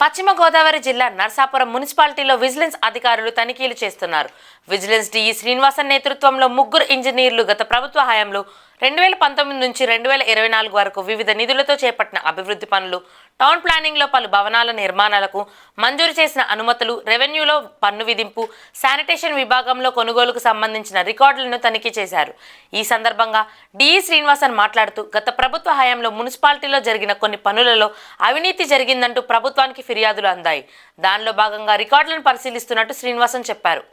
పశ్చిమ గోదావరి జిల్లా నర్సాపురం మున్సిపాలిటీలో విజిలెన్స్ అధికారులు తనిఖీలు చేస్తున్నారు. విజిలెన్స్ డిఈ శ్రీనివాసన్ నేతృత్వంలో ముగ్గురు ఇంజనీర్లు గత ప్రభుత్వ హయాంలో 2019 నుంచి 2024 వరకు వివిధ నిధులతో చేపట్టిన అభివృద్ధి పనులు, టౌన్ ప్లానింగ్లో పలు భవనాల నిర్మాణాలకు మంజూరు చేసిన అనుమతులు, రెవెన్యూలో పన్ను విధింపు, శానిటేషన్ విభాగంలో కొనుగోలుకు సంబంధించిన రికార్డులను తనిఖీ చేశారు. ఈ సందర్భంగా డిఈ శ్రీనివాసన్ మాట్లాడుతూ గత ప్రభుత్వ హయాంలో మున్సిపాలిటీలో జరిగిన కొన్ని పనులలో అవినీతి జరిగిందంటూ ప్రభుత్వానికి ఫిర్యాదులు అందాయి. దానిలో భాగంగా రికార్డులను పరిశీలిస్తున్నట్టు శ్రీనివాసన్ చెప్పారు.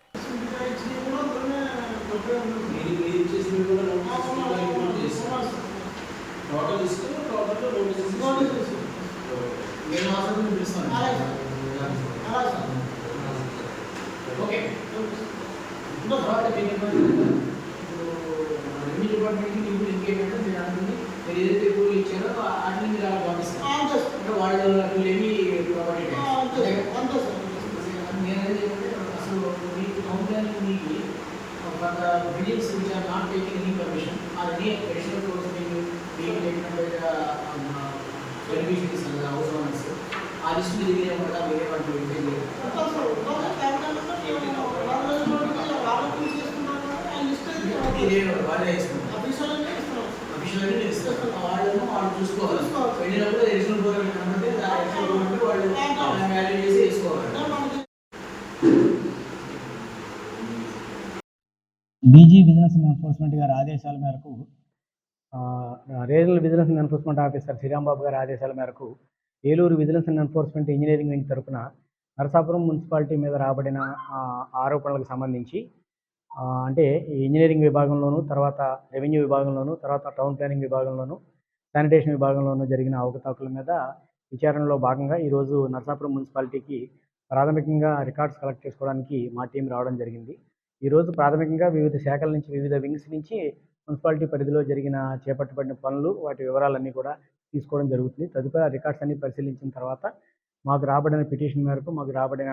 ఏదైతే రూల్ ఇచ్చారో వాటిని మీరు అలా పంపిస్తారు. వాళ్ళు ఏమి నేనేంటంటే అసలు మీకు కంపెనీ మీకు కొంత buildings which are not taking any permission or any additional course మీకు బెనిఫిషరీస్ హౌస్ ఓనర్స్ ఆ లిస్ట్ దగ్గర ఏమన్నా వేరే వాటి వాళ్ళే ఇస్తున్నారు. వాళ్ళు చూసుకోవాలి. వెళ్ళినప్పుడు ఎడిషనల్ గవర్నమెంట్ అంటే ఎడిషనల్ గవర్నమెంట్ వాళ్ళు వాల్యూ చేసి వేసుకోవాలి. డీజీ విజిలెన్స్ ఎన్ఫోర్స్మెంట్ గారి ఆదేశాల మేరకు regional vigilance enforcement officer Srirambabu గారి ఆదేశాల మేరకు Eluru vigilance enforcement engineering wing తరఫున నరసాపురం మున్సిపాలిటీ మీద రాబడిన ఆరోపణలకు సంబంధించి అంటే ఇంజనీరింగ్ విభాగంలోను, తర్వాత రెవెన్యూ విభాగంలోను, తర్వాత టౌన్ ప్లానింగ్ విభాగంలోను, శానిటేషన్ విభాగంలోనూ జరిగిన అవకతవకల మీద విచారణలో భాగంగా ఈరోజు నరసాపురం మున్సిపాలిటీకి ప్రాథమికంగా రికార్డ్స్ కలెక్ట్ చేసుకోవడానికి మా టీం రావడం జరిగింది. ఈరోజు ప్రాథమికంగా వివిధ శాఖల నుంచి, వివిధ వింగ్స్ నుంచి మున్సిపాలిటీ పరిధిలో జరిగిన చేపట్టబడిన పనులు, వాటి వివరాలన్నీ కూడా తీసుకోవడం జరుగుతుంది. తదుపరి ఆ రికార్డ్స్ అన్ని పరిశీలించిన తర్వాత మాకు రాబడిన పిటిషన్ మేరకు, మాకు రాబడిన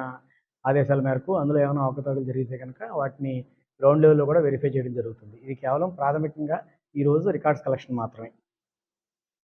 ఆదేశాల మేరకు అందులో ఏమైనా అవకతవకలు జరిగితే కనుక వాటిని గ్రౌండ్ లెవెల్లో కూడా వెరిఫై చేయడం జరుగుతుంది. ఇది కేవలం ప్రాథమికంగా ఈరోజు రికార్డ్స్ కలెక్షన్ మాత్రమే.